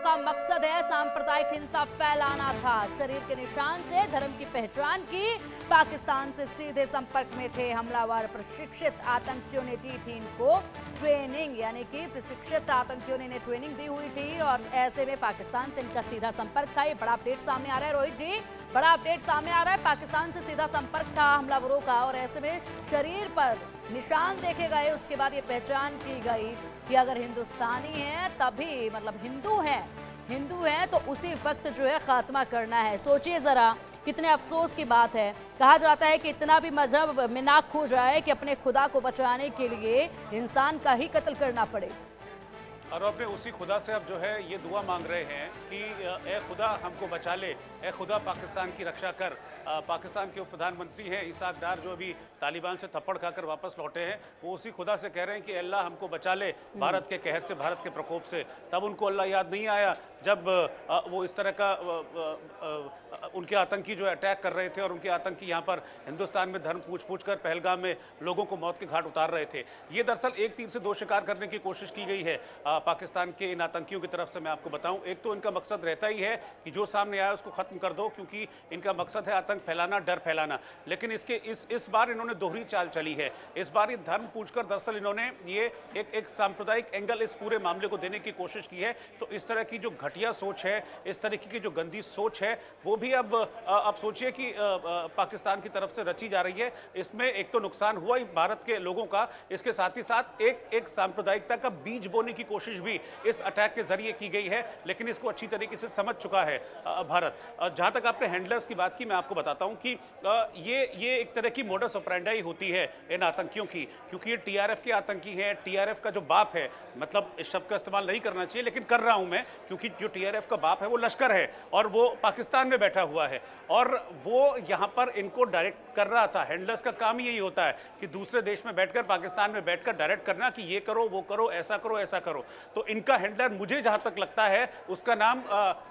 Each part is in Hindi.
का मकसद है सांप्रदायिक हिंसा फैलाना था। शरीर के निशान से धर्म की पहचान की। पाकिस्तान से सीधे संपर्क में थे हमलावर। प्रशिक्षित आतंकियों ने दी थी इनको ट्रेनिंग, यानी कि प्रशिक्षित आतंकियों ने इन्हें ट्रेनिंग दी हुई थी और ऐसे में पाकिस्तान से इनका सीधा संपर्क था। ये बड़ा अपडेट सामने आ रहा है रोहित जी, बड़ा अपडेट सामने आ रहा है। पाकिस्तान से सीधा संपर्क था हमलावरों का और ऐसे में शरीर पर निशान देखे गए। उसके बाद ये पहचान की गई कि अगर हिंदुस्तानी है तभी, मतलब हिंदू है तो उसी वक्त जो है खात्मा करना है। सोचिए जरा कितने अफसोस की बात है। कहा जाता है कि इतना भी मजहब में ना खो जाए कि अपने खुदा को बचाने के लिए इंसान का ही कत्ल करना पड़े। और अपने उसी खुदा से अब जो है ये दुआ मांग रहे हैं कि ए खुदा हमको बचा ले, ए खुदा पाकिस्तान की रक्षा कर। पाकिस्तान के उप प्रधानमंत्री हैं इसाक डार, जो अभी तालिबान से थप्पड़ खाकर वापस लौटे हैं, वो उसी खुदा से कह रहे हैं कि अल्लाह हमको बचा ले भारत के कहर से, भारत के प्रकोप से। तब उनको अल्लाह याद नहीं आया जब वो इस तरह का उनके आतंकी जो अटैक कर रहे थे और उनके आतंकी यहाँ पर हिंदुस्तान में धर्म पूछ कर पहलगाम में लोगों को मौत के घाट उतार रहे थे। ये दरअसल एक तीर से दो शिकार करने की कोशिश की गई है पाकिस्तान के इन आतंकियों की तरफ से। मैं आपको बताऊं, एक तो इनका मकसद रहता ही है कि जो सामने आया उसको खत्म कर दो, क्योंकि इनका मकसद है आतंक फैलाना, डर फैलाना। लेकिन इस बार इन्होंने दोहरी चाल चली है। इस बार ये धर्म पूछकर दरअसल इन्होंने ये एक सांप्रदायिक एंगल इस पूरे मामले को देने की कोशिश की है। तो इस तरह की जो घटिया सोच है, इस तरीके की जो गंदी सोच है, वो भी अब सोचिए कि पाकिस्तान की तरफ से रची जा रही है। इसमें एक तो नुकसान हुआ ही भारत के लोगों का, इसके साथ ही साथ एक सांप्रदायिकता का बीज बोने की कोशिश भी इस अटैक के जरिए की गई है। लेकिन इसको अच्छी तरीके से समझ चुका है भारत। जहां तक आपने हैंडलर्स की बात की, मैं आपको बताता हूं कि ये एक तरह की मोडस ऑपरेंडाई होती है इन आतंकियों की, क्योंकि ये टीआरएफ के आतंकी हैं। टीआरएफ का जो बाप है, मतलब इस शब्द का इस्तेमाल नहीं करना चाहिए लेकिन कर रहा हूं मैं, क्योंकि जो टीआरएफ का बाप है वो लश्कर है और वो पाकिस्तान में बैठा हुआ है और वो यहां पर इनको डायरेक्ट कर रहा था। हैंडलर्स का काम यही होता है कि दूसरे देश में बैठकर, पाकिस्तान में बैठकर डायरेक्ट करना कि ये करो, वो करो, ऐसा करो, ऐसा करो। तो इनका हैंडलर, मुझे जहां तक लगता है, उसका नाम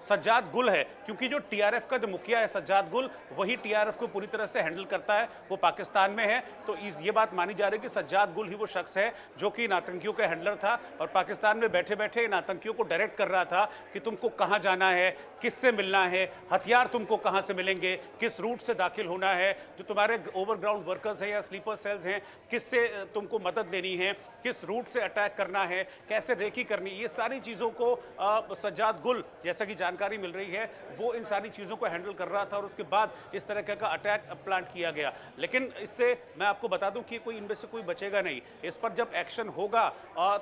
सज्जाद गुल है, क्योंकि जो टीआरएफ का जो मुखिया है सज्जाद गुल, वही टीआरएफ को पूरी तरह से हैंडल करता है। वो पाकिस्तान में है, तो ये बात मानी जा रही है कि सज्जाद गुल ही वो शख्स है जो कि इन आतंकियों का हैंडलर था और पाकिस्तान में बैठे बैठे इन आतंकियों को डायरेक्ट कर रहा था कि तुमको कहां जाना है, किससे मिलना है, हथियार तुमको कहां से मिलेंगे, किस रूट से दाखिल होना है, जो तुम्हारे ओवरग्राउंड वर्कर्स हैं या स्लीपर सेल्स हैं, किससे तुमको मदद लेनी है, किस रूट से अटैक करना है, कैसे रेकी करनी, ये सारी चीज़ों को सज्जाद गुल, जैसा कि जानकारी मिल रही है, वो इन सारी चीज़ों को हैंडल कर रहा था और उसके बाद इस तरह का अटैक प्लान किया गया। लेकिन इससे मैं आपको बता दूं कि कोई इनमें से कोई बचेगा नहीं। इस पर जब एक्शन होगा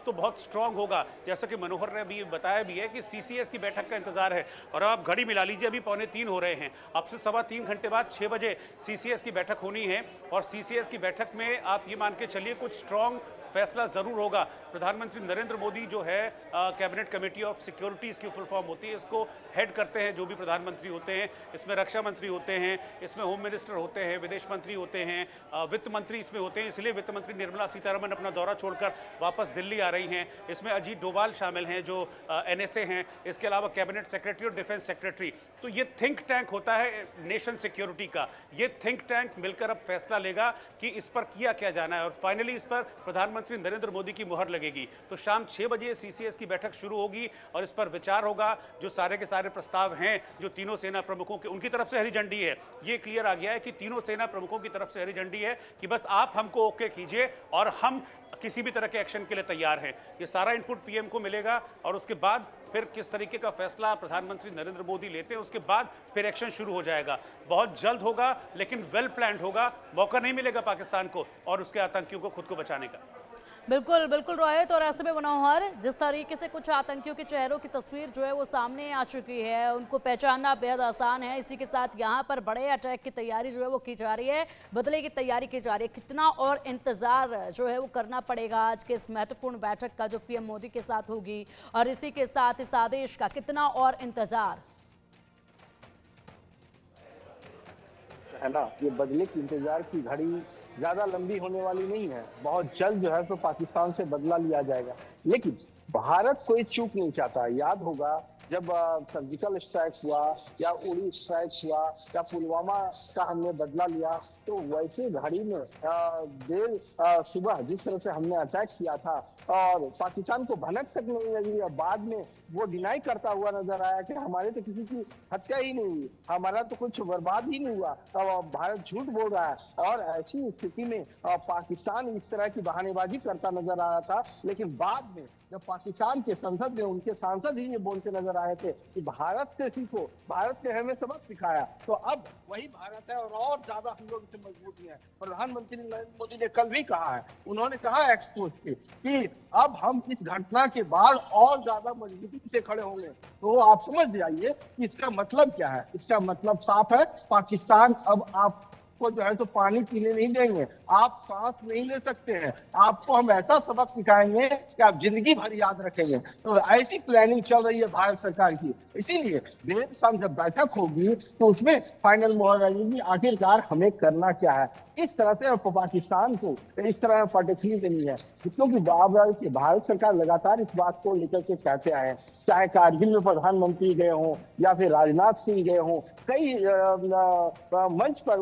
तो बहुत स्ट्रांग होगा। जैसा कि मनोहर ने भी बताया भी है कि सीसीएस की बैठक का इंतजार है और आप घड़ी मिला लीजिए, अभी 2:45 हो रहे हैं। अब से 3.25 घंटे बाद 6 बजे सीसीएस की बैठक होनी है और सीसीएस की बैठक में आप ये मान के चलिए कुछ स्ट्रांग फैसला जरूर होगा। प्रधानमंत्री नरेंद्र मोदी जो है कैबिनेट कमेटी ऑफ सिक्योरिटी, इसकी फुल फॉर्म होती है, इसको हेड करते हैं जो भी प्रधानमंत्री होते हैं। इसमें रक्षा मंत्री होते हैं, इसमें होम मिनिस्टर होते हैं, विदेश मंत्री होते हैं, वित्त मंत्री इसमें होते हैं। इसलिए वित्त मंत्री निर्मला सीतारमण अपना दौरा छोड़कर वापस दिल्ली आ रही हैं। इसमें अजीत डोभाल शामिल हैं जो एनएसए हैं। इसके अलावा कैबिनेट सेक्रेटरी और डिफेंस सेक्रेटरी। तो ये थिंक टैंक होता है नेशन सिक्योरिटी का। ये थिंक टैंक मिलकर अब फैसला लेगा कि इस पर किया क्या जाना है और फाइनली इस पर प्रधानमंत्री नरेंद्र मोदी की मुहर लगेगी। तो शाम 6 बजे सीसीएस की बैठक शुरू होगी और इस पर विचार होगा। जो सारे के सारे प्रस्ताव हैं जो तीनों सेना प्रमुखों के, उनकी तरफ से हरी झंडी है। ये क्लियर आ गया है कि तीनों सेना प्रमुखों की तरफ से हरी झंडी है कि बस आप हमको ओके कीजिए और हम किसी भी तरह के एक्शन के लिए तैयार हैं। ये सारा इनपुट पीएम को मिलेगा और उसके बाद फिर किस तरीके का फैसला प्रधानमंत्री नरेंद्र मोदी लेते हैं, उसके बाद फिर एक्शन शुरू हो जाएगा। बहुत जल्द होगा लेकिन वेल प्लान्ड होगा। मौका नहीं मिलेगा पाकिस्तान को और उसके आतंकियों को खुद को बचाने का। बिल्कुल बिल्कुल रोहित, और ऐसे में मनोहर, जिस तरीके से कुछ आतंकियों के चेहरों की तस्वीर जो है वो सामने आ चुकी है, उनको पहचानना बेहद आसान है। इसी के साथ यहाँ पर बड़े अटैक की तैयारी जो है वो की जा रही है, बदले की तैयारी की जा रही है। कितना और इंतजार जो है वो करना पड़ेगा आज के इस महत्वपूर्ण बैठक का जो पीएम मोदी के साथ होगी, और इसी के साथ इस आदेश का कितना और इंतजार है ना। ये बदले की इंतजार की घड़ी ज्यादा लंबी होने वाली नहीं है। बहुत जल्द जो है तो पाकिस्तान से बदला लिया जाएगा। लेकिन भारत कोई चूक नहीं चाहता। याद होगा जब सर्जिकल स्ट्राइक हुआ या उड़ी स्ट्राइक हुआ या पुलवामा का हमने बदला लिया, तो वैसे घड़ी में देर सुबह जिस तरह से हमने अटैक किया था और पाकिस्तान को भनक तक नहीं लगी, और बाद में वो डिनाई करता हुआ नजर आया कि हमारे तो किसी की हत्या ही नहीं हुई, हमारा तो कुछ बर्बाद ही नहीं हुआ। अब भारत झूठ बोल रहा है, और ऐसी स्थिति में पाकिस्तान इस तरह की बहानेबाजी करता नजर आ रहा था। लेकिन बाद में जब पाकिस्तान के संसद में उनके सांसद ही ये बोलते नजर आए थे कि भारत से सीखो, भारत ने हमें सबक सिखाया, तो अब वही भारत है और ज्यादा हम लोग इसे मजबूती है। प्रधानमंत्री नरेंद्र मोदी ने कल भी कहा है, उन्होंने कहा एक्सपोज के कि अब हम इस घटना के बाद और ज्यादा मजबूती से खड़े होंगे। तो आप समझ जाइए कि इसका मतलब क्या है। इसका मतलब साफ है, पाकिस्तान अब आपको जो है तो पानी पीने नहीं देंगे, आप सांस नहीं ले सकते हैं, आपको हम ऐसा सबक सिखाएंगे कि आप जिंदगी भर याद रखेंगे। तो ऐसी प्लानिंग चल रही है भारत सरकार की। इसीलिए देर शाम जब बैठक होगी तो उसमें फाइनल मोहर लगेगी आखिरकार हमें करना क्या है। इस तरह से पाकिस्तान को इस तरह पटखनी देनी है, क्योंकि भारत सरकार लगातार इस बात को लेकर के कहते आए हैं, चाहे कारगिल में प्रधानमंत्री गए हों या फिर राजनाथ सिंह गए हों, कई मंच पर